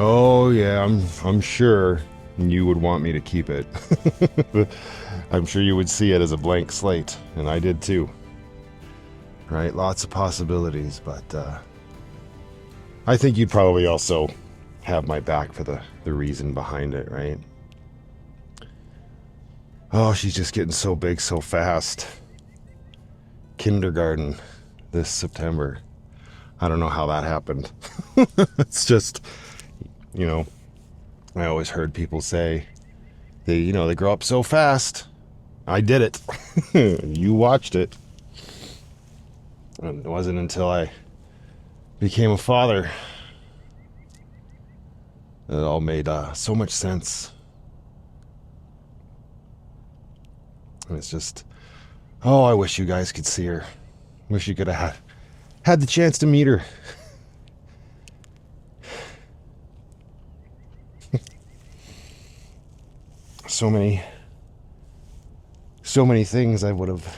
Oh yeah, I'm sure you would want me to keep it. I'm sure you would see it as a blank slate, and I did too. Right? Lots of possibilities, but I think you'd probably also have my back for the reason behind it, right? Oh, she's just getting so big so fast. Kindergarten this September. I don't know how that happened. It's just, you know, I always heard people say they grow up so fast. I did it. You watched it. And it wasn't until I became a father that it all made so much sense. And it's just, oh, I wish you guys could see her. Wish you could have had the chance to meet her. So many things I would have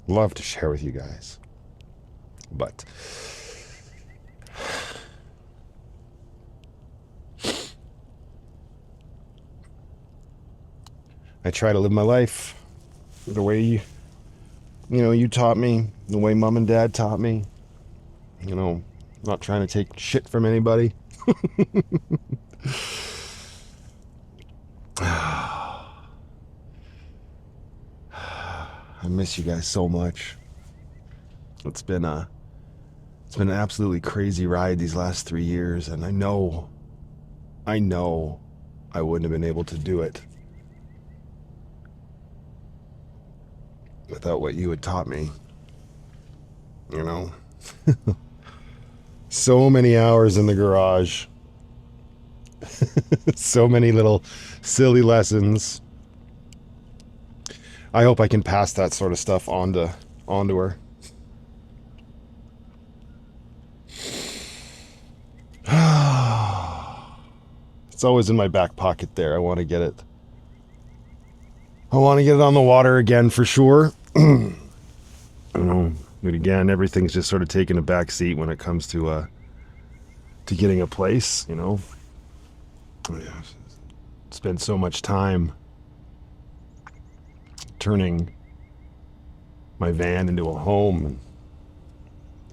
loved to share with you guys. But I try to live my life the way you taught me, the way mom and dad taught me. Not trying to take shit from anybody. I miss you guys so much. It's been an absolutely crazy ride these last 3 years, and I know I wouldn't have been able to do it without what you had taught me. So many hours in the garage. So many little silly lessons. I hope I can pass that sort of stuff onto her. It's always in my back pocket there. I want to get it. I want to get it on the water again for sure. But again, everything's just sort of taking a back seat when it comes to getting a place, Spend so much time turning my van into a home, and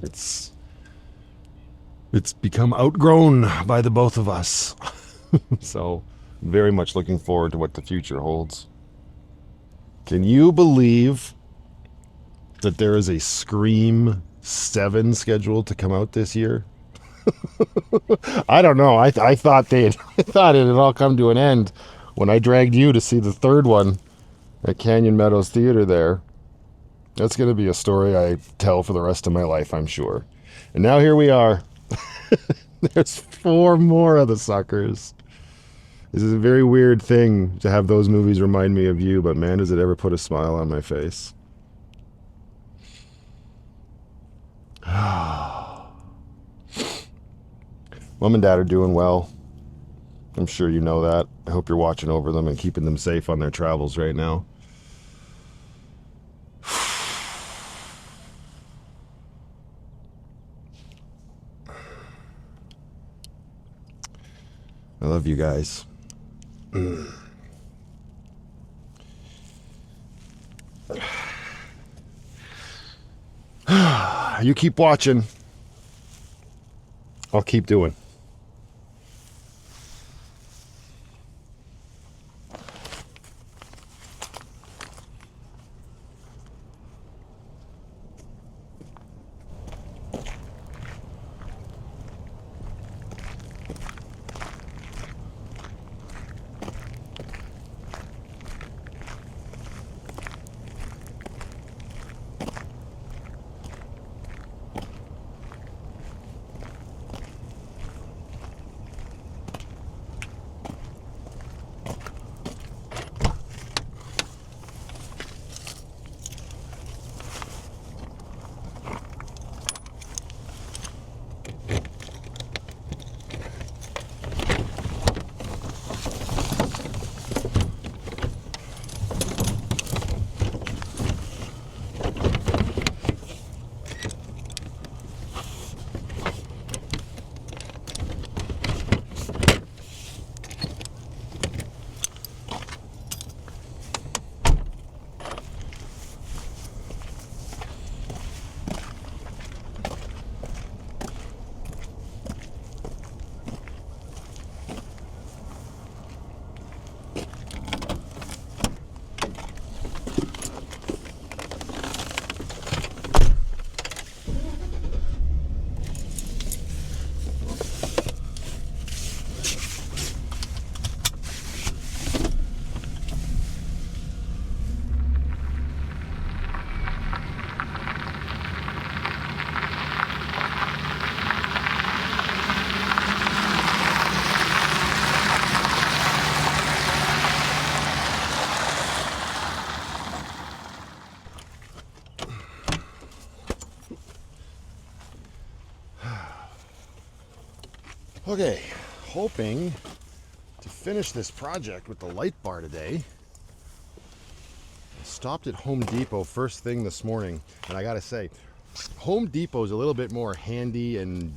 it's become outgrown by the both of us. So very much looking forward to what the future holds. Can you believe that there is a Scream 7 scheduled to come out this year? I don't know. I thought I thought it had all come to an end when I dragged you to see the third one at Canyon Meadows Theater there. That's going to be a story I tell for the rest of my life, I'm sure. And now here we are. There's 4 more of the suckers. This is a very weird thing to have those movies remind me of you, but man, does it ever put a smile on my face. Mom and Dad are doing well. I'm sure you know that. I hope you're watching over them and keeping them safe on their travels right now. I love you guys. You keep watching. I'll keep doing. Okay, hoping to finish this project with the light bar today. I stopped at Home Depot first thing this morning, and I gotta say, Home Depot is a little bit more handy and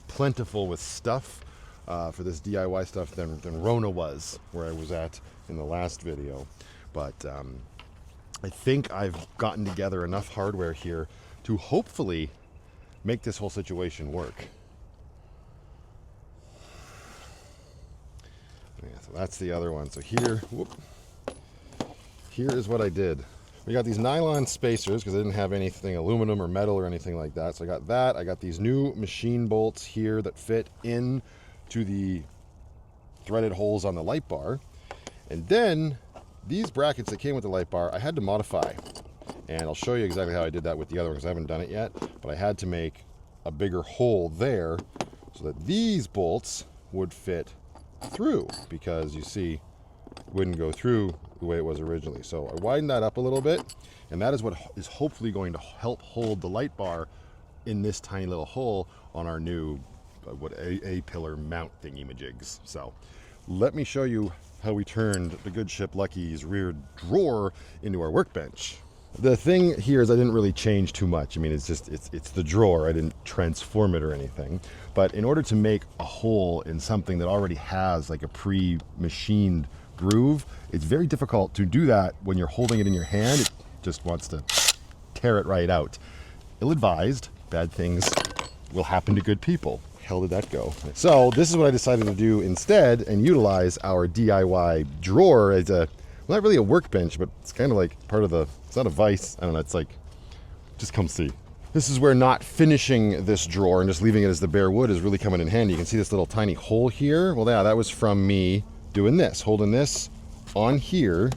plentiful with stuff for this DIY stuff than Rona was, where I was at in the last video. But I think I've gotten together enough hardware here to hopefully make this whole situation work. Yeah, so that's the other one. So here is what I did. We got these nylon spacers because I didn't have anything aluminum or metal or anything like that. So I got that. I got these new machine bolts here that fit in to the threaded holes on the light bar. And then these brackets that came with the light bar, I had to modify. And I'll show you exactly how I did that with the other one because I haven't done it yet. But I had to make a bigger hole there so that these bolts would fit through, because you see it wouldn't go through the way it was originally. So I widened that up a little bit, and that is what is hopefully going to help hold the light bar in this tiny little hole on our new A-pillar mount thingy-majigs. So let me show you how we turned the good ship Lucky's rear drawer into our workbench. The thing here is I didn't really change too much. I mean, it's the drawer. I didn't transform it or anything. But in order to make a hole in something that already has like a pre-machined groove, it's very difficult to do that when you're holding it in your hand. It just wants to tear it right out. Ill-advised, bad things will happen to good people. Hell did that go? So this is what I decided to do instead, and utilize our DIY drawer as a, well, not really a workbench, but it's kind of like part of the, it's not a vise, I don't know, it's like, just come see. This is where not finishing this drawer and just leaving it as the bare wood is really coming in handy. You can see this little tiny hole here. Well, yeah, that was from me doing this, holding this on here,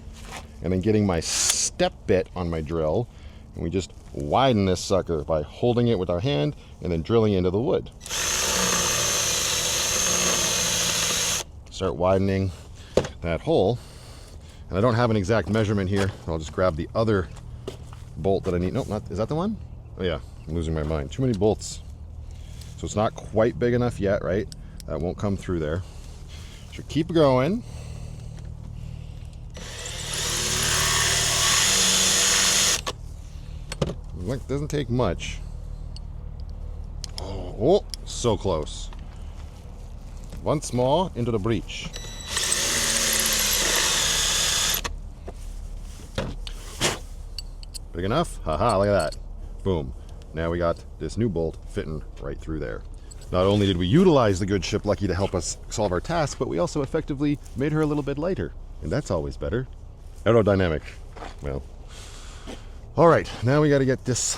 and then getting my step bit on my drill, and we just widen this sucker by holding it with our hand and then drilling into the wood. Start widening that hole. And I don't have an exact measurement here. I'll just grab the other bolt that I need. Nope, not, is that the one? Oh yeah, I'm losing my mind. Too many bolts. So it's not quite big enough yet, right? That won't come through there. So keep going. Like, doesn't take much. Oh, so close. Once more into the breach. Big enough? Haha, look at that. Boom. Now we got this new bolt fitting right through there. Not only did we utilize the good ship Lucky to help us solve our task, but we also effectively made her a little bit lighter. And that's always better. Aerodynamic. Well. All right, now we got to get this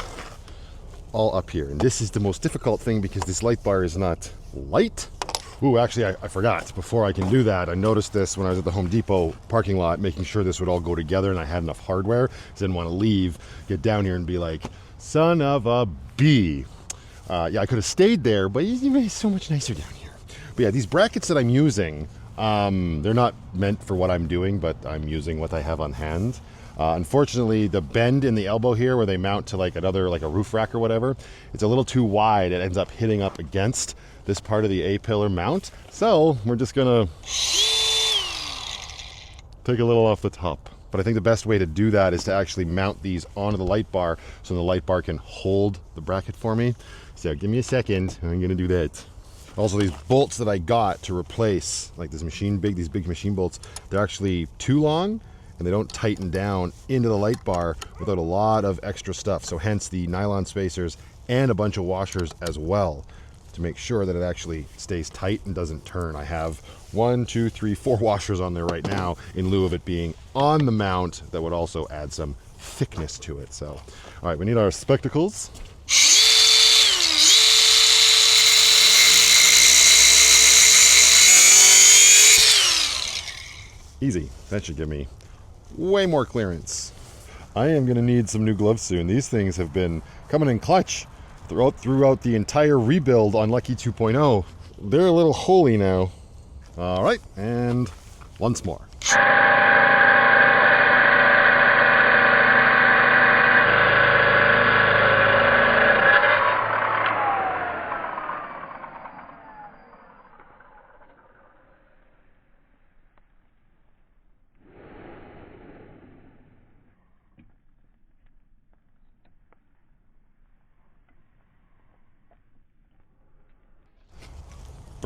all up here. And this is the most difficult thing because this light bar is not light. Ooh, actually, I forgot. Before I can do that, I noticed this when I was at the Home Depot parking lot, making sure this would all go together and I had enough hardware. I didn't want to leave, get down here and be like, son of a bee. Yeah, I could have stayed there, but it's so much nicer down here. But yeah, these brackets that I'm using, they're not meant for what I'm doing, but I'm using what I have on hand. Unfortunately, the bend in the elbow here where they mount to like another, like a roof rack or whatever, it's a little too wide. It ends up hitting up against this part of the A-pillar mount. So we're just gonna take a little off the top. But I think the best way to do that is to actually mount these onto the light bar so the light bar can hold the bracket for me. So give me a second, and I'm gonna do that. Also, these bolts that I got to replace, like these big machine bolts, they're actually too long and they don't tighten down into the light bar without a lot of extra stuff. So hence the nylon spacers and a bunch of washers as well, to make sure that it actually stays tight and doesn't turn. I have 1, 2, 3, 4 washers on there right now in lieu of it being on the mount. That would also add some thickness to it. So, all right, we need our spectacles. Easy. That should give me way more clearance. I am gonna need some new gloves soon. These things have been coming in clutch throughout the entire rebuild on Lucky 2.0. They're a little holy now. All right, and once more.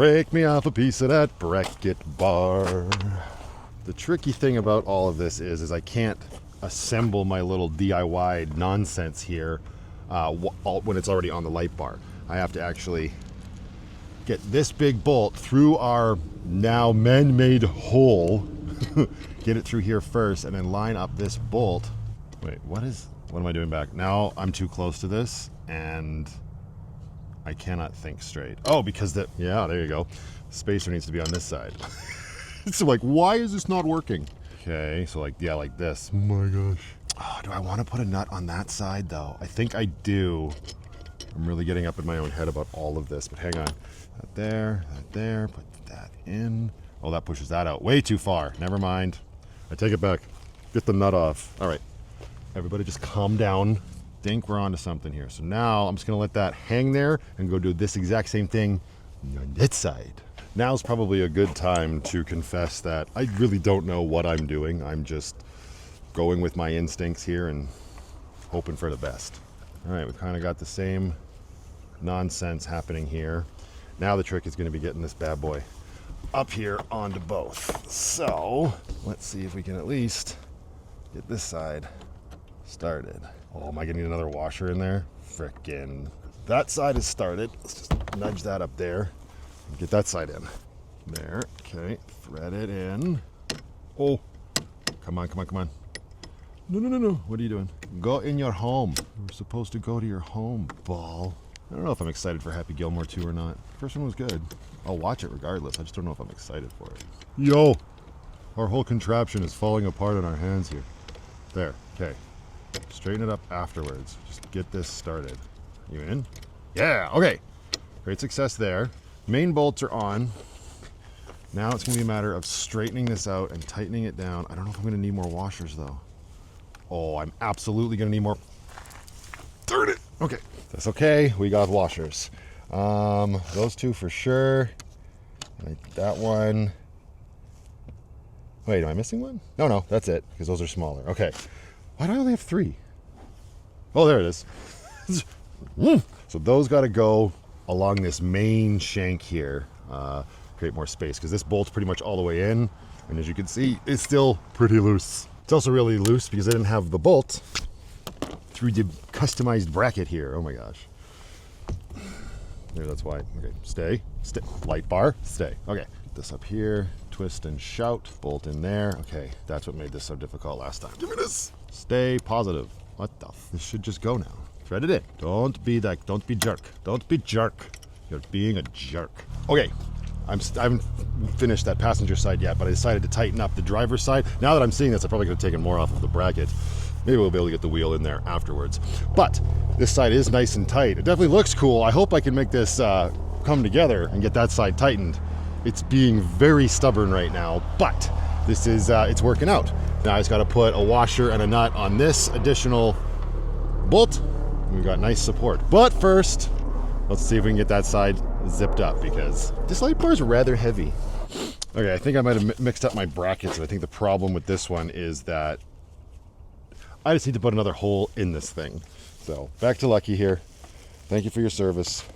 Break me off a piece of that bracket bar. The tricky thing about all of this is I can't assemble my little DIY nonsense here when it's already on the light bar. I have to actually get this big bolt through our now man-made hole, get it through here first, and then line up this bolt. Wait, what am I doing back? Now I'm too close to this, and I cannot think straight. Oh, because yeah, there you go. The spacer needs to be on this side. So like, why is this not working? Okay, so like, yeah, like this. Oh my gosh. Oh, do I want to put a nut on that side though? I think I do. I'm really getting up in my own head about all of this, but hang on. That there, put that in. Oh, that pushes that out way too far. Never mind. I take it back. Get the nut off. All right, everybody just calm down. Think we're onto something here. So now I'm just gonna let that hang there and go do this exact same thing on that side. Now's probably a good time to confess that I really don't know what I'm doing. I'm just going with my instincts here and hoping for the best. All right, we've kind of got the same nonsense happening here. Now the trick is going to be getting this bad boy up here onto both. So let's see if we can at least get this side started. Oh, am I getting another washer in there? Frickin'. That side is started. Let's just nudge that up there. Get that side in. There, okay, thread it in. Oh, come on. No. What are you doing? Go in your home. We're supposed to go to your home, ball. I don't know if I'm excited for Happy Gilmore 2 or not. First one was good. I'll watch it regardless. I just don't know if I'm excited for it. Yo, our whole contraption is falling apart in our hands here. There, okay. Straighten it up afterwards. Just get this started. You in? Yeah, okay. Great success there. Main bolts are on. Now it's going to be a matter of straightening this out and tightening it down. I don't know if I'm going to need more washers though. Oh, I'm absolutely going to need more. Darn it. Okay. That's okay. We got washers. Those two for sure. Like that one. Wait, am I missing one? No, that's it, because those are smaller. Okay. Why do I only have 3? Oh, there it is. So those got to go along this main shank here, create more space, because this bolt's pretty much all the way in, and as you can see, it's still pretty loose. It's also really loose because I didn't have the bolt through the customized bracket here. Oh my gosh. There, that's why. Okay, stay, light bar, stay. Okay, get this up here, twist and shout, bolt in there. Okay, that's what made this so difficult last time. Give me this. Stay positive. What the this should just go now. Thread it in. Don't be jerk. Don't be jerk. You're being a jerk. Okay, I haven't finished that passenger side yet, but I decided to tighten up the driver's side. Now that I'm seeing this, I probably could have taken more off of the bracket. Maybe we'll be able to get the wheel in there afterwards. But this side is nice and tight. It definitely looks cool. I hope I can make this come together and get that side tightened. It's being very stubborn right now, but this is it's working out. Now I just got to put a washer and a nut on this additional bolt. We've got nice support. But first, let's see if we can get that side zipped up, because this light bar is rather heavy. Okay, I think I might have mixed up my brackets. I think the problem with this one is that I just need to put another hole in this thing. So back to Lucky here. Thank you for your service.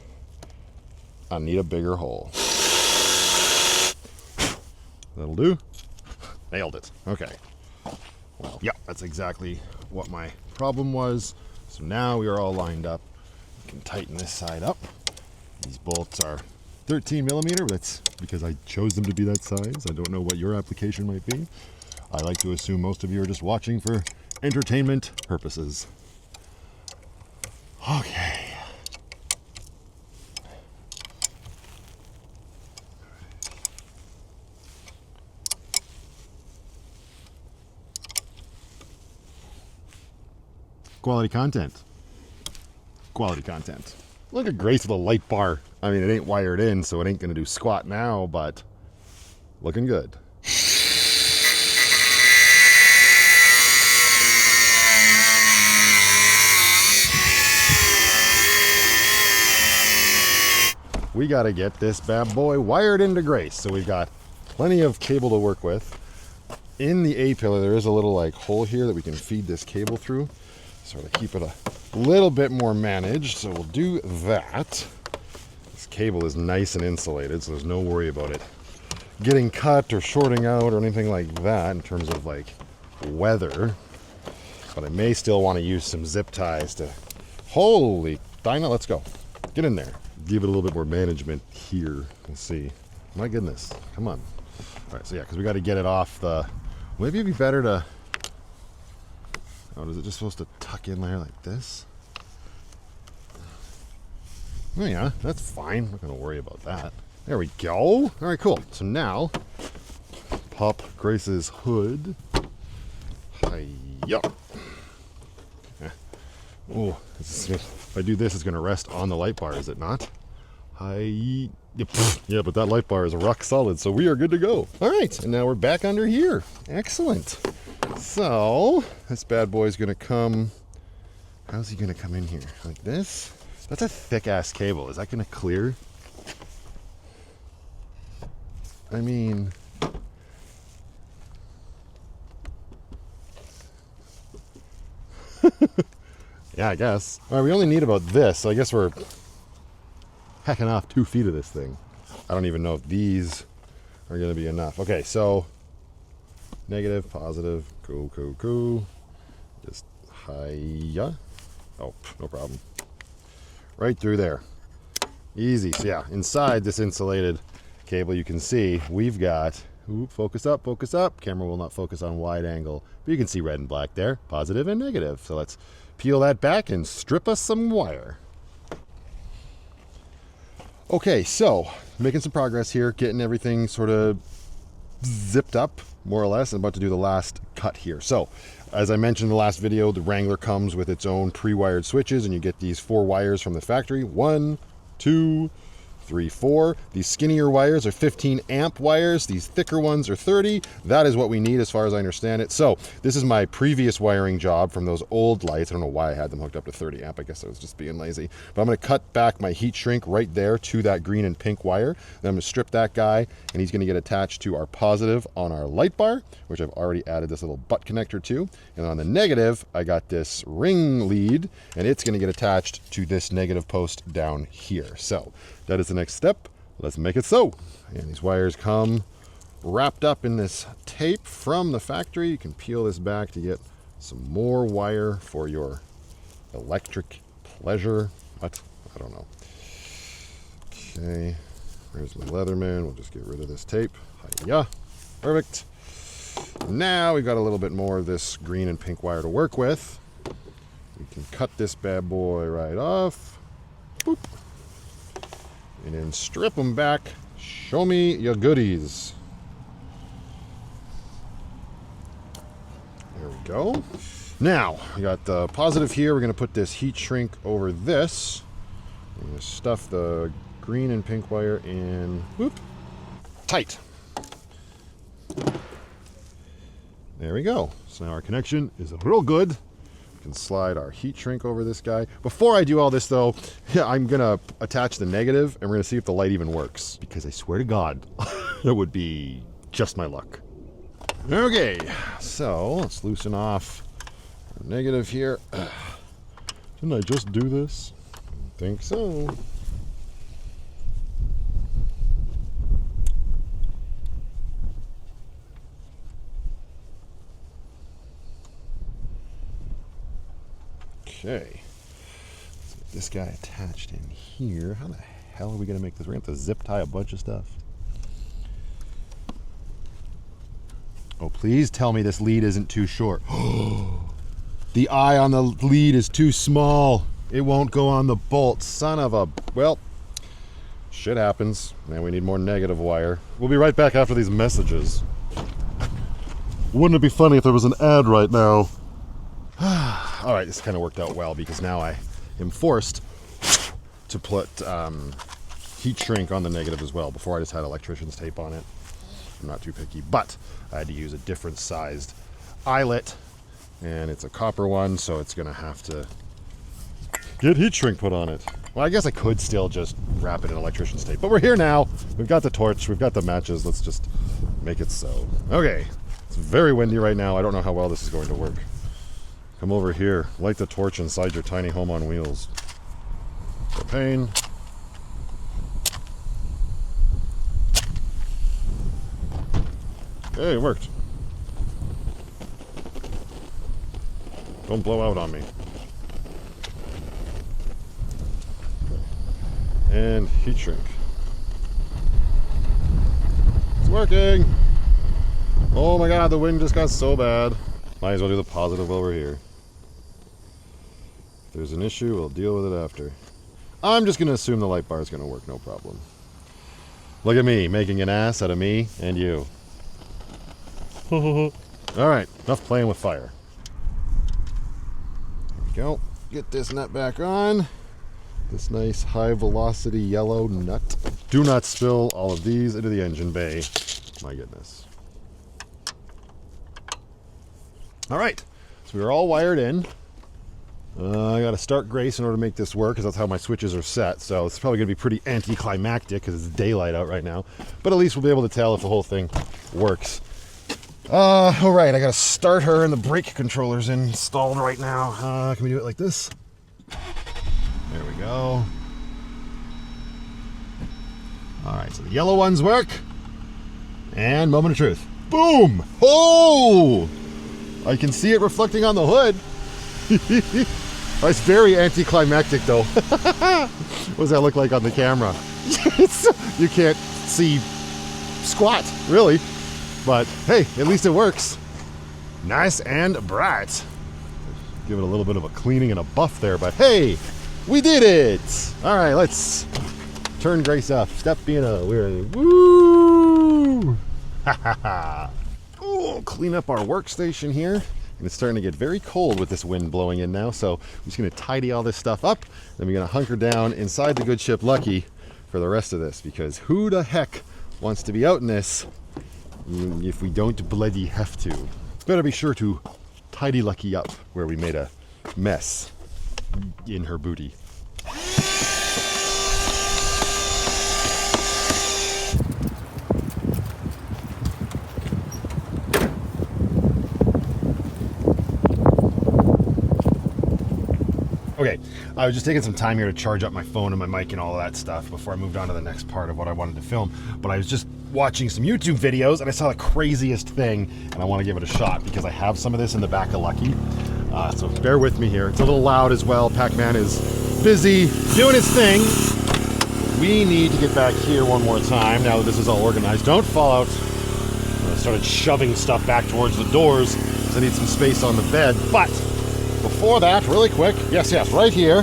I need a bigger hole. That'll do. Nailed it. Okay. Well, yeah, that's exactly what my problem was. So now we are all lined up. We can tighten this side up. These bolts are 13 millimeter. That's because I chose them to be that size. I don't know what your application might be. I like to assume most of you are just watching for entertainment purposes. Okay. Quality content. Quality content. Look at Grace with a light bar. I mean, it ain't wired in, so it ain't gonna do squat now, but looking good. We gotta get this bad boy wired into Grace. So we've got plenty of cable to work with. In the A-pillar, there is a little like hole here that we can feed this cable through. Sort of keep it a little bit more managed. So we'll do that. This cable is nice and insulated, so there's no worry about it getting cut or shorting out or anything like that in terms of like weather. But I may still want to use some zip ties to... Holy Dinah, let's go. Get in there. Give it a little bit more management here. We'll see. My goodness. Come on. All right, so yeah, because we got to get it off the... Maybe it'd be better to... Oh, is it just supposed to tuck in there like this? Oh yeah, that's fine. I'm not going to worry about that. There we go. All right, cool. So now, pop Grace's hood. Hi-ya. Oh, if I do this, it's going to rest on the light bar, is it not? Hi. Yeah, but that light bar is rock solid, so we are good to go. All right, and now we're back under here. Excellent. So, this bad boy is going to come... How's he going to come in here? Like this? That's a thick-ass cable. Is that going to clear? I mean... Yeah, I guess. All right, we only need about this, so I guess we're hacking off 2 feet of this thing. I don't even know if these are going to be enough. Okay, so negative, positive, cool. Just hi-ya. Oh, no problem. Right through there. Easy. So yeah, inside this insulated cable, you can see we've got... Ooh, focus up. Camera will not focus on wide angle, but you can see red and black there, positive and negative. So let's peel that back and strip us some wire. Okay, so making some progress here, getting everything sort of zipped up, more or less. I'm about to do the last cut here. So, as I mentioned in the last video, the Wrangler comes with its own pre-wired switches, and you get these 4 wires from the factory. 1, 2, 3, 4. These skinnier wires are 15 amp wires. These thicker ones are 30. That is what we need as far as I understand it. So this is my previous wiring job from those old lights. I don't know why I had them hooked up to 30 amp. I guess I was just being lazy. But I'm going to cut back my heat shrink right there to that green and pink wire. Then I'm going to strip that guy, and he's going to get attached to our positive on our light bar, which I've already added this little butt connector to. And on the negative, I got this ring lead, and it's going to get attached to this negative post down here. So that is the next step. Let's make it so. And these wires come wrapped up in this tape from the factory. You can peel this back to get some more wire for your electric pleasure. What? I don't know. Okay, there's my Leatherman. We'll just get rid of this tape. Hiya. Perfect. Now we've got a little bit more of this green and pink wire to work with. We can cut this bad boy right off. Boop. And then strip them back. Show me your goodies. There we go. Now, we got the positive here. We're going to put this heat shrink over this. We're going to stuff the green and pink wire in. Whoop. Tight. There we go. So now our connection is real good. Can slide our heat shrink over this guy. Before I do all this though, yeah, I'm gonna attach the negative and we're gonna see if the light even works, because I swear to God, that would be just my luck. Okay, so let's loosen off our negative here. Didn't I just do this? I think so. Okay, let's get this guy attached in here. How the hell are we going to make this? We're going to have to zip tie a bunch of stuff. Oh, please tell me this lead isn't too short. The eye on the lead is too small. It won't go on the bolt. Son of a... Well, shit happens. Now we need more negative wire. We'll be right back after these messages. Wouldn't it be funny if there was an ad right now? All right, this kind of worked out well because now I am forced to put heat shrink on the negative as well. Before I just had electrician's tape on it. I'm not too picky, but I had to use a different sized eyelet, and it's a copper one, so it's gonna have to get heat shrink put on it. Well, I guess I could still just wrap it in electrician's tape, but we're here now. We've got the torch, we've got the matches. Let's just make it so. Okay, it's very windy right now. I don't know how well this is going to work. Come over here, light the torch inside your tiny home on wheels. Propane. Hey, it worked. Don't blow out on me. And heat shrink. It's working! Oh my god, the wind just got so bad. Might as well do the positive while we're here. If there's an issue, we'll deal with it after. I'm just going to assume the light bar is going to work, no problem. Look at me, making an ass out of me and you. Alright, enough playing with fire. There we go. Get this nut back on. This nice high velocity yellow nut. Do not spill all of these into the engine bay. My goodness. Alright, so we're all wired in. I got to start Grace in order to make this work because that's how my switches are set. So it's probably going to be pretty anticlimactic because it's daylight out right now. But at least we'll be able to tell if the whole thing works. Alright, I got to start her and the brake controller's installed right now. Can we do it like this? There we go. Alright, so the yellow ones work. And moment of truth. Boom! Oh! I can see it reflecting on the hood. It's very anticlimactic though. What does that look like on the camera? You can't see squat, really. But hey, at least it works. Nice and bright. Give it a little bit of a cleaning and a buff there, but hey, we did it! Alright, let's turn Grace up. Step being a weird. Woo! Ha ha ha. Oh, clean up our workstation here. And it's starting to get very cold with this wind blowing in now, so I'm just going to tidy all this stuff up. Then we're going to hunker down inside the good ship Lucky for the rest of this, because who the heck wants to be out in this if we don't bloody have to? Better be sure to tidy Lucky up where we made a mess in her booty. Okay, I was just taking some time here to charge up my phone and my mic and all of that stuff before I moved on to the next part of what I wanted to film. But I was just watching some YouTube videos and I saw the craziest thing and I want to give it a shot because I have some of this in the back of Lucky. So bear with me here. It's a little loud as well. Pac-Man is busy doing his thing. We need to get back here one more time now that this is all organized. Don't fall out. I started shoving stuff back towards the doors because I need some space on the bed. But before that, really quick, yes, right here,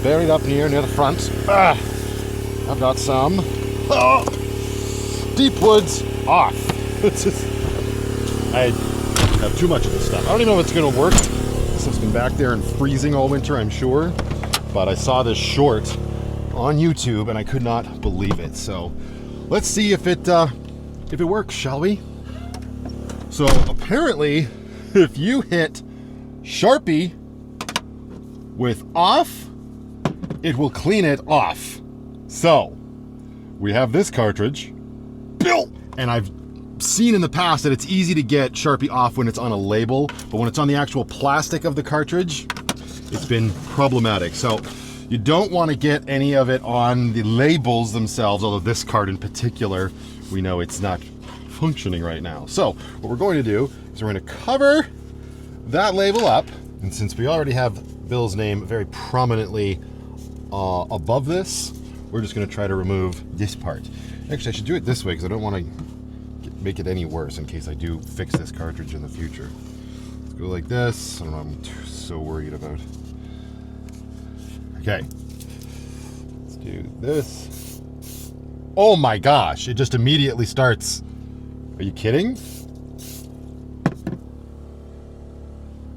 buried up here near the front, I've got some deep woods off. I have too much of this stuff. I don't even know if it's going to work. This has been back there and freezing all winter, I'm sure. But I saw this short on YouTube and I could not believe it. So let's see if it works, shall we? So apparently, if you hit Sharpie with off, it will clean it off. So we have this cartridge, and I've seen in the past that it's easy to get Sharpie off when it's on a label, but when it's on the actual plastic of the cartridge, it's been problematic. So you don't want to get any of it on the labels themselves, although this card in particular, we know it's not functioning right now. So what we're going to do is we're going to cover that label up, and since we already have Bill's name very prominently above this, we're just going to try to remove this part. Actually, I should do it this way because I don't want to make it any worse in case I do fix this cartridge in the future. Let's go like this. I don't know, I'm so worried about. Okay, let's do this. Oh my gosh, it just immediately starts. Are you kidding?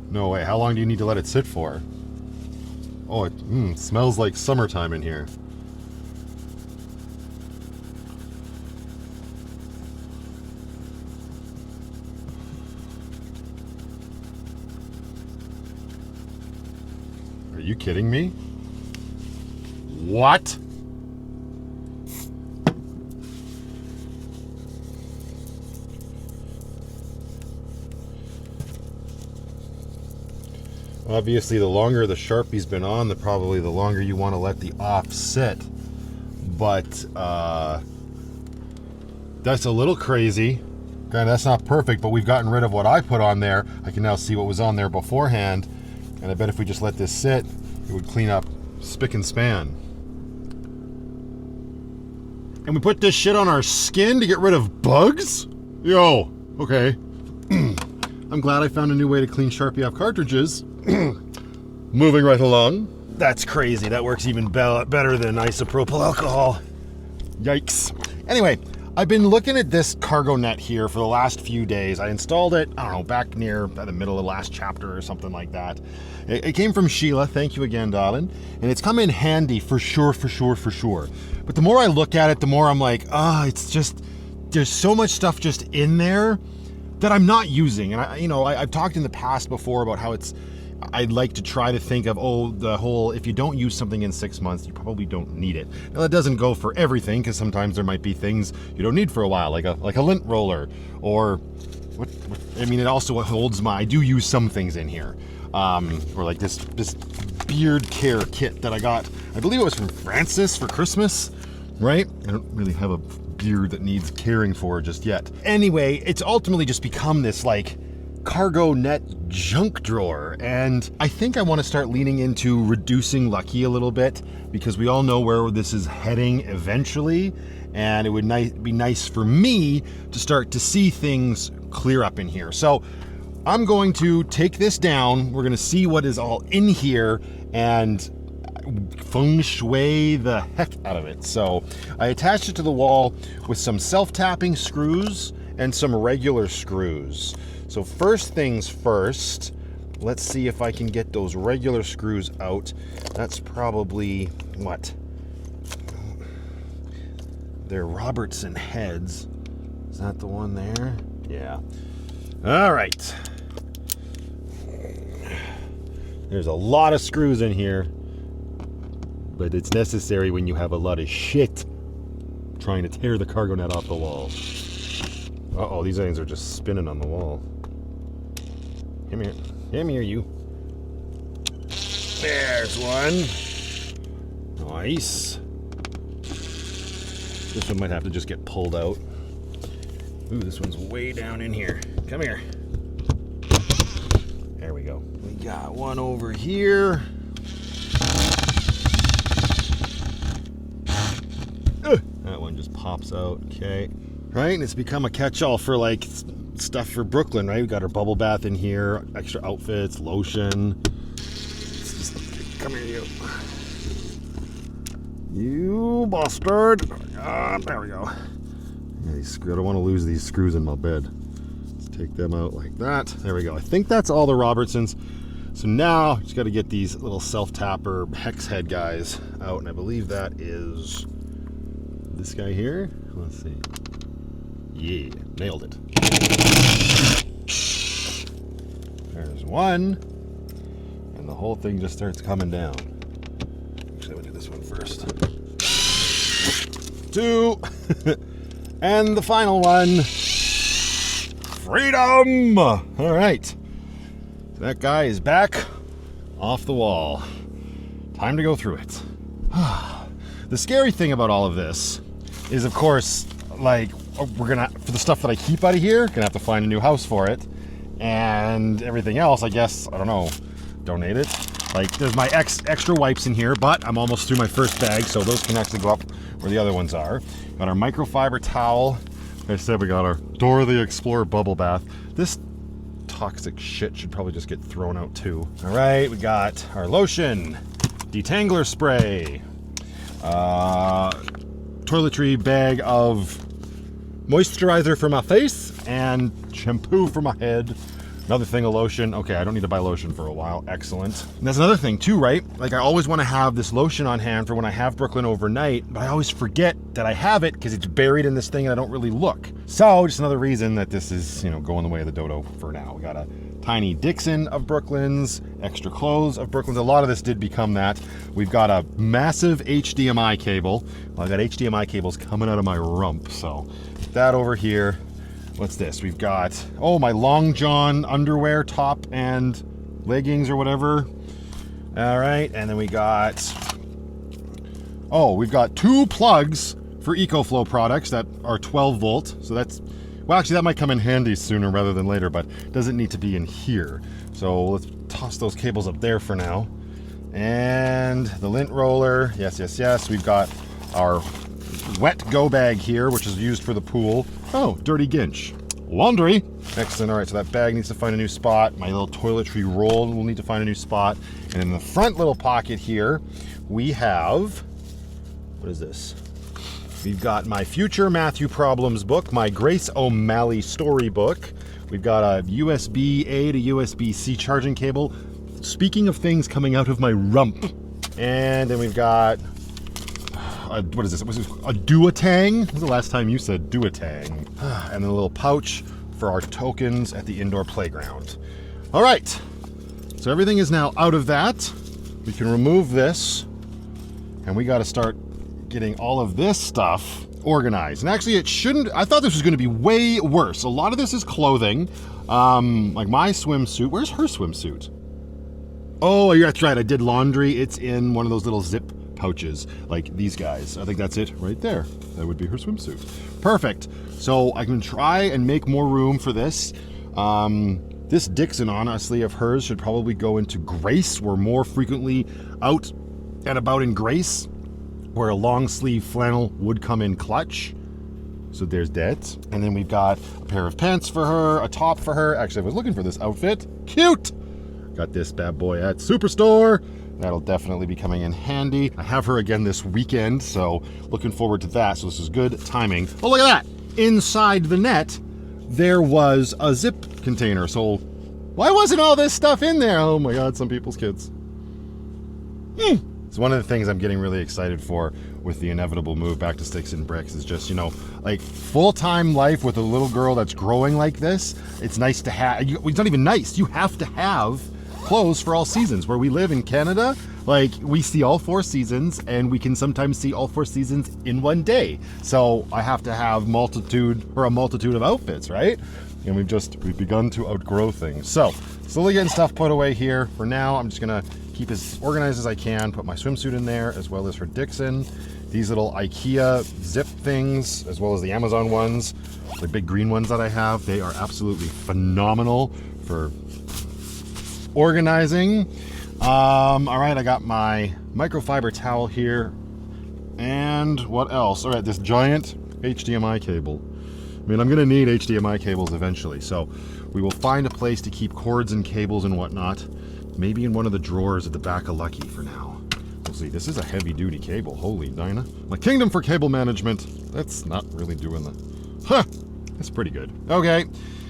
No way, how long do you need to let it sit for? Oh, it smells like summertime in here. Are you kidding me? What? Obviously, the longer the Sharpie's been on, probably the longer you want to let the off sit. But that's a little crazy. Okay, that's not perfect, but we've gotten rid of what I put on there. I can now see what was on there beforehand. And I bet if we just let this sit, it would clean up spick and span. And we put this shit on our skin to get rid of bugs? Yo, okay. I'm glad I found a new way to clean Sharpie off cartridges. Moving right along. That's crazy. That works even better than isopropyl alcohol. Yikes. Anyway, I've been looking at this cargo net here for the last few days. I installed it, I don't know, back near the middle of the last chapter or something like that. It came from Sheila. Thank you again, darling. And it's come in handy for sure. But the more I look at it, the more I'm like, it's just, there's so much stuff just in there that I'm not using. And I've talked in the past before about how I'd like to try to think of, the whole, if you don't use something in 6 months, you probably don't need it. Now that doesn't go for everything, because sometimes there might be things you don't need for a while, like a lint roller, or it also holds I do use some things in here. Or like this beard care kit that I got, I believe it was from Francis for Christmas, right? I don't really have a beard that needs caring for just yet. Anyway, it's ultimately just become this like cargo net junk drawer, and I think I want to start leaning into reducing Lucky a little bit, because we all know where this is heading eventually, and it would be nice for me to start to see things clear up in here. So I'm going to take this down. We're going to see what is all in here and feng shui the heck out of it. So I attached it to the wall with some self-tapping screws and some regular screws. So first things first, let's see if I can get those regular screws out. That's probably, what? They're Robertson heads. Is that the one there? Yeah. All right. There's a lot of screws in here, but it's necessary when you have a lot of shit trying to tear the cargo net off the wall. Uh-oh, these things are just spinning on the wall. Come here, you. There's one. Nice. This one might have to just get pulled out. Ooh, this one's way down in here. Come here. There we go. We got one over here. That one just pops out. Okay. Right, and it's become a catch-all for like stuff for Brooklyn, right? We got our bubble bath in here, extra outfits, lotion. Come here, you. You bastard. There we go. Yeah, I don't want to lose these screws in my bed. Let's take them out like that. There we go. I think that's all the Robertsons. So now, just got to get these little self-tapper hex head guys out, and I believe that is this guy here. Let's see. Yeah, nailed it. There's one, and the whole thing just starts coming down. Actually, I'm gonna do this one first. Two, and the final one. Freedom! All right, that guy is back off the wall. Time to go through it. The scary thing about all of this is, of course, like, we're gonna, for the stuff that I keep out of here, gonna have to find a new house for it, and everything else, I guess, I don't know, donate it. Like, there's my extra wipes in here, but I'm almost through my first bag, so those can actually go up where the other ones are. Got our microfiber towel. Like I said, we got our Dora the Explorer bubble bath. This toxic shit should probably just get thrown out too. All right, we got our lotion, detangler spray, toiletry bag of moisturizer for my face, and shampoo for my head. Another thing of lotion. Okay, I don't need to buy lotion for a while. Excellent. And that's another thing too, right? Like, I always want to have this lotion on hand for when I have Brooklyn overnight, but I always forget that I have it because it's buried in this thing and I don't really look. So just another reason that this is, going the way of the dodo for now. We got a tiny Dixon of Brooklyn's, extra clothes of Brooklyn's. A lot of this did become that. We've got a massive HDMI cable. Well, I've got HDMI cables coming out of my rump, so that over here. What's this? We've got, my Long John underwear, top and leggings or whatever. All right, and then we've got 2 plugs for EcoFlow products that are 12 volt. So that's Well, actually, that might come in handy sooner rather than later, but it doesn't need to be in here. So let's toss those cables up there for now. And the lint roller, yes, yes, yes. We've got our wet go bag here, which is used for the pool. Oh, dirty ginch. Laundry. Excellent. All right, so that bag needs to find a new spot. My little toiletry roll will need to find a new spot. And in the front little pocket here, we have, what is this? We've got my Future Matthew Problems book, my Grace O'Malley storybook. We've got a USB-A to USB-C charging cable. Speaking of things coming out of my rump. And then we've got, what is this? Was this a duotang? When was the last time you said duotang? And then a little pouch for our tokens at the indoor playground. All right, so everything is now out of that. We can remove this, and we got to start getting all of this stuff organized. And actually, it shouldn't. I thought this was going to be way worse. A lot of this is clothing, like my swimsuit. Where's her swimsuit? Oh, that's right. I did laundry. It's in one of those little zip pouches, like these guys. I think that's it right there. That would be her swimsuit. Perfect. So I can try and make more room for this. This Dixon, honestly, of hers should probably go into Grace. We're more frequently out and about in Grace, where a long sleeve flannel would come in clutch. So there's that. And then we've got a pair of pants for her, a top for her. Actually, I was looking for this outfit. Cute! Got this bad boy at Superstore. That'll definitely be coming in handy. I have her again this weekend, so looking forward to that. So this is good timing. Oh, look at that! Inside the net, there was a zip container. So why wasn't all this stuff in there? Oh my God, some people's kids. It's one of the things I'm getting really excited for with the inevitable move back to sticks and bricks is just, like full-time life with a little girl that's growing like this. It's nice to have, it's not even nice. You have to have clothes for all seasons. Where we live in Canada, like we see all 4 seasons, and we can sometimes see all 4 seasons in one day. So I have to have a multitude of outfits, right? And we've begun to outgrow things. So slowly getting stuff put away here. For now, I'm just gonna keep as organized as I can, put my swimsuit in there, as well as her Dixon. These little IKEA zip things, as well as the Amazon ones, the big green ones that I have, they are absolutely phenomenal for organizing. All right, I got my microfiber towel here. And what else? All right, this giant HDMI cable. I mean, I'm gonna need HDMI cables eventually, so we will find a place to keep cords and cables and whatnot. Maybe in one of the drawers at the back of Lucky for now. We'll see. This is a heavy-duty cable. Holy Dinah. My kingdom for cable management. That's not really doing the... Huh! That's pretty good. Okay.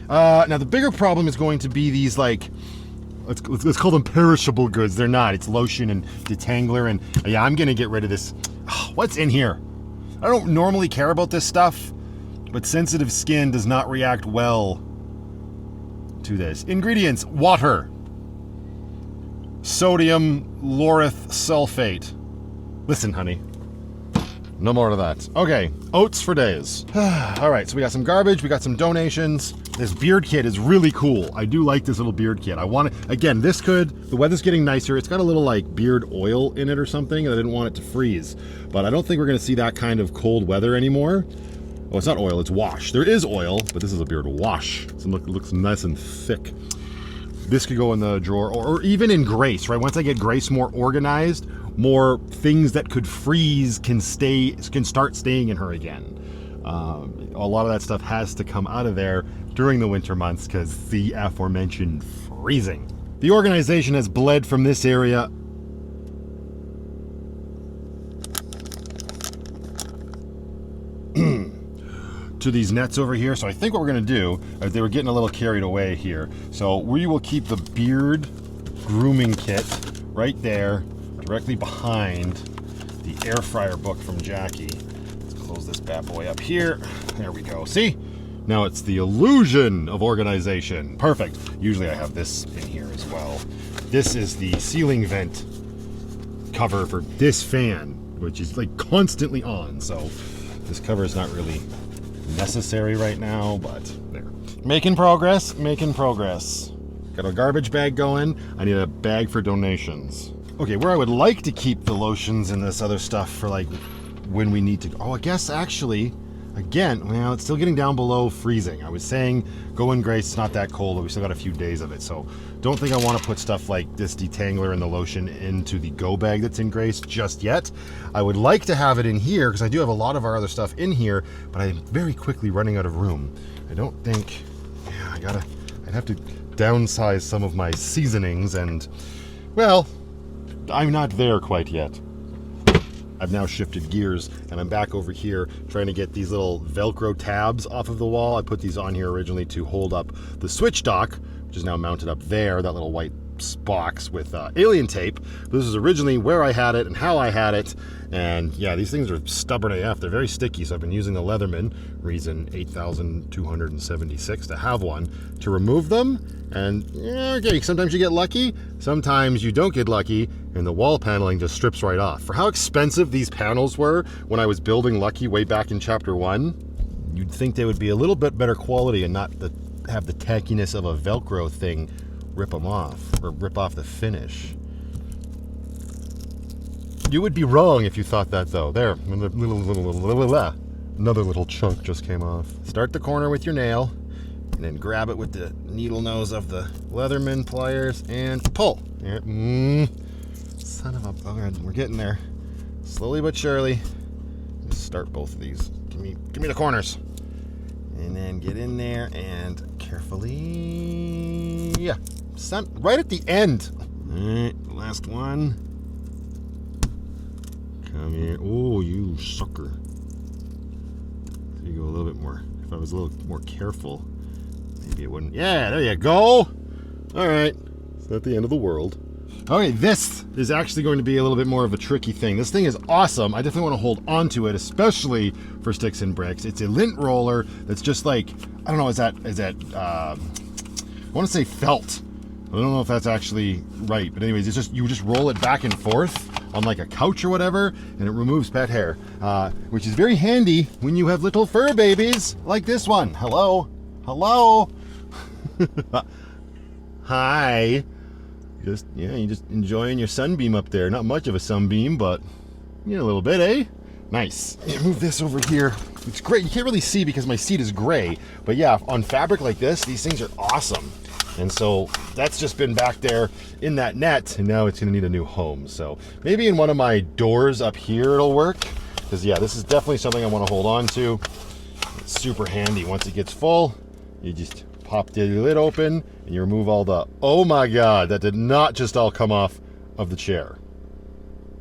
Now, the bigger problem is going to be these, like... Let's call them perishable goods. They're not. It's lotion and detangler, and yeah, I'm going to get rid of this. What's in here? I don't normally care about this stuff, but sensitive skin does not react well to this. Ingredients: water. Sodium laureth sulfate. Listen, honey. No more of that. Okay, oats for days. All right, so we got some garbage, we got some donations. This beard kit is really cool. I do like this little beard kit. I want it, again, the weather's getting nicer. It's got a little like beard oil in it or something, and I didn't want it to freeze. But I don't think we're gonna see that kind of cold weather anymore. Oh, it's not oil, it's wash. There is oil, but this is a beard wash. So it looks nice and thick. This could go in the drawer, or even in Grace, right? Once I get Grace more organized, more things that could freeze can start staying in her again. A lot of that stuff has to come out of there during the winter months because the aforementioned freezing. The organization has bled from this area to these nets over here. So I think what we're going to do, they were getting a little carried away here. So we will keep the beard grooming kit right there, directly behind the air fryer book from Jackie. Let's close this bad boy up here. There we go. See? Now it's the illusion of organization. Perfect. Usually I have this in here as well. This is the ceiling vent cover for this fan, which is like constantly on. So this cover is not really necessary right now, but there. Making progress, making progress. Got a garbage bag going. I need a bag for donations. Okay, where I would like to keep the lotions and this other stuff for like when we need to, oh, I guess actually Again, well, it's still getting down below freezing. I was saying go in Grace, it's not that cold, but we still got a few days of it. So don't think I want to put stuff like this detangler and the lotion into the go bag that's in Grace just yet. I would like to have it in here because I do have a lot of our other stuff in here, but I'm very quickly running out of room. I don't think, yeah, I'd have to downsize some of my seasonings and, well, I'm not there quite yet. I've now shifted gears and I'm back over here trying to get these little Velcro tabs off of the wall. I put these on here originally to hold up the switch dock, which is now mounted up there, that little white box with alien tape. This is originally where I had it and how I had it. And yeah, these things are stubborn AF. They're very sticky. So I've been using the Leatherman reason 8,276 to have one to remove them. And yeah, okay, sometimes you get lucky, sometimes you don't get lucky, and the wall paneling just strips right off. For how expensive these panels were when I was building Lucky way back in Chapter 1, you'd think they would be a little bit better quality and not have the tackiness of a Velcro thing rip them off, or rip off the finish. You would be wrong if you thought that, though. There, another little chunk just came off. Start the corner with your nail, and then grab it with the needle nose of the Leatherman pliers and pull. Son of a bugger, we're getting there. Slowly but surely. Let's start both of these. Give me the corners. And then get in there and carefully, yeah, right at the end. All right, last one. Come here. Oh, you sucker. So you go a little bit more. If I was a little more careful, maybe it wouldn't. Yeah, there you go. All right. It's not the end of the world. Okay, this is actually going to be a little bit more of a tricky thing. This thing is awesome. I definitely want to hold on to it, especially for sticks and bricks. It's a lint roller that's just like, I don't know, is that I want to say felt. I don't know if that's actually right, but anyways, it's just, you just roll it back and forth on like a couch or whatever, and it removes pet hair, which is very handy when you have little fur babies like this one. Hello? Hello? Hi. You just enjoying your sunbeam up there. Not much of a sunbeam, but a little bit, eh? Nice. Yeah, move this over here. It's great. You can't really see because my seat is gray, but yeah, on fabric like this, these things are awesome. And so that's just been back there in that net, and now it's gonna need a new home. So maybe in one of my doors up here it'll work, because yeah, this is definitely something I want to hold on to. It's super handy. Once it gets full, you just pop the lid open and you remove all the, oh my god, that did not just all come off of the chair.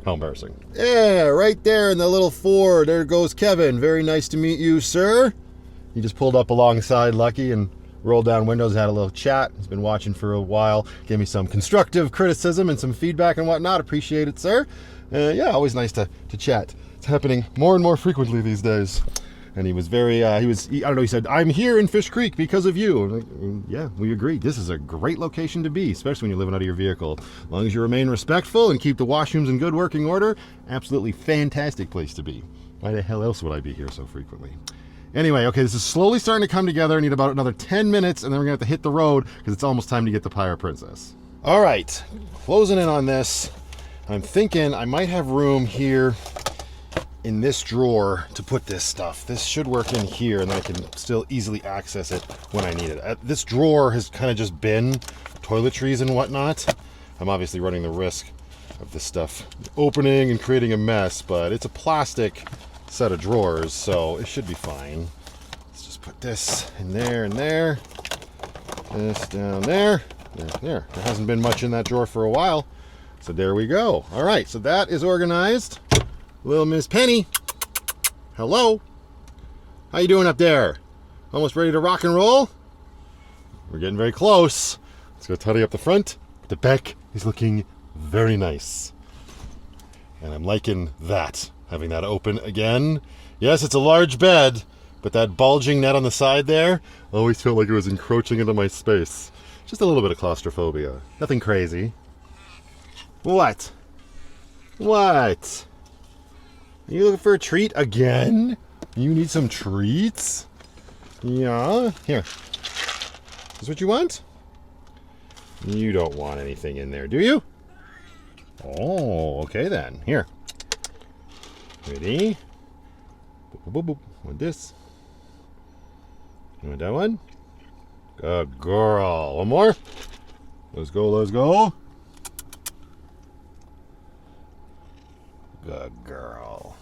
How embarrassing. Yeah, right there in the little Ford, there goes Kevin. Very nice to meet you, sir. He just pulled up alongside Lucky and rolled down windows, had a little chat. He's been watching for a while, gave me some constructive criticism and some feedback and whatnot. Appreciate it, sir. Yeah, always nice to chat. It's happening more and more frequently these days. And he was very, I don't know, he said, I'm here in Fish Creek because of you. I'm like, yeah, we agree. This is a great location to be, especially when you're living out of your vehicle. As long as you remain respectful and keep the washrooms in good working order, absolutely fantastic place to be. Why the hell else would I be here so frequently? Anyway, okay, this is slowly starting to come together. I need about another 10 minutes, and then we're going to have to hit the road because it's almost time to get the Pirate Princess. All right, closing in on this. I'm thinking I might have room here in this drawer to put this stuff. This should work in here, and then I can still easily access it when I need it. This drawer has kind of just been toiletries and whatnot. I'm obviously running the risk of this stuff opening and creating a mess, but it's a plastic set of drawers, so it should be fine. Let's just put this in there and there. This down there. There. There hasn't been much in that drawer for a while. So there we go. All right, so that is organized. Little Miss Penny, hello. How you doing up there? Almost ready to rock and roll? We're getting very close. Let's go tidy up the front. The back is looking very nice. And I'm liking that, having that open again. Yes, it's a large bed, but that bulging net on the side there always felt like it was encroaching into my space. Just a little bit of claustrophobia. Nothing crazy. What? What? Are you looking for a treat again? You need some treats? Yeah. Here. Is this what you want? You don't want anything in there, do you? Oh, okay then. Here. Ready? Boop, boop, boop, boop. Want this? You want that one? Good girl. One more. Let's go, let's go. Good girl.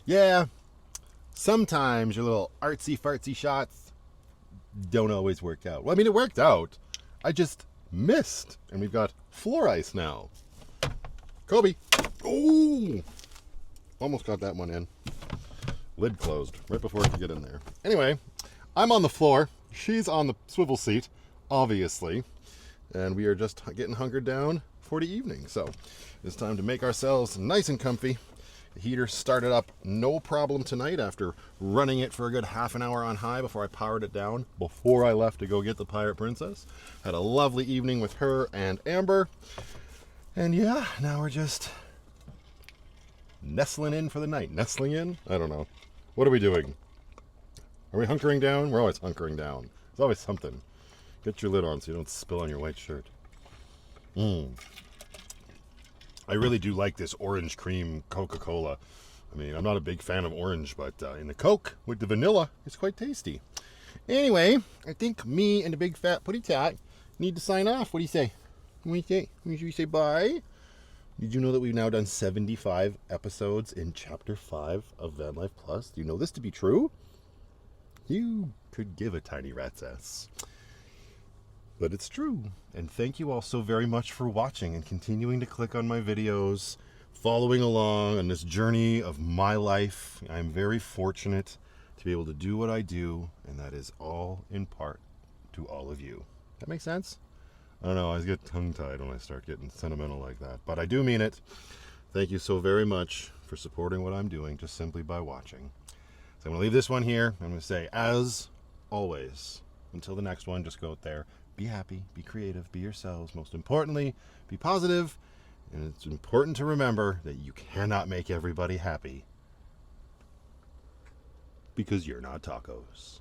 Yeah, sometimes your little artsy fartsy shots don't always work out. Well, I mean, it worked out. I just missed. And we've got floor ice now. Kobe. Oh! Almost got that one in. Lid closed right before I could get in there. Anyway, I'm on the floor. She's on the swivel seat, obviously. And we are just getting hunkered down for the evening. So it's time to make ourselves nice and comfy. The heater started up no problem tonight after running it for a good half an hour on high before I powered it down before I left to go get the Pirate Princess. Had a lovely evening with her and Amber. And yeah, now we're just nestling in for the night. Nestling in? I don't know. What are we doing? Are we hunkering down? We're always hunkering down. There's always something. Get your lid on so you don't spill on your white shirt. I really do like this orange cream Coca-Cola. I mean, I'm not a big fan of orange, but in the Coke with the vanilla, it's quite tasty. Anyway, I think me and the big fat putty tat need to sign off. What do you say? Should we say bye? Did you know that we've now done 75 episodes in Chapter 5 of Van Life Plus? Do you know this to be true? You could give a tiny rat's ass. But it's true. And thank you all so very much for watching and continuing to click on my videos, following along on this journey of my life. I'm very fortunate to be able to do what I do, and that is all in part to all of you. That makes sense? I don't know, I get tongue-tied when I start getting sentimental like that, but I do mean it. Thank you so very much for supporting what I'm doing just simply by watching. So I'm going to leave this one here. I'm going to say, as always, until the next one, just go out there, be happy, be creative, be yourselves. Most importantly, be positive. And it's important to remember that you cannot make everybody happy because you're not tacos.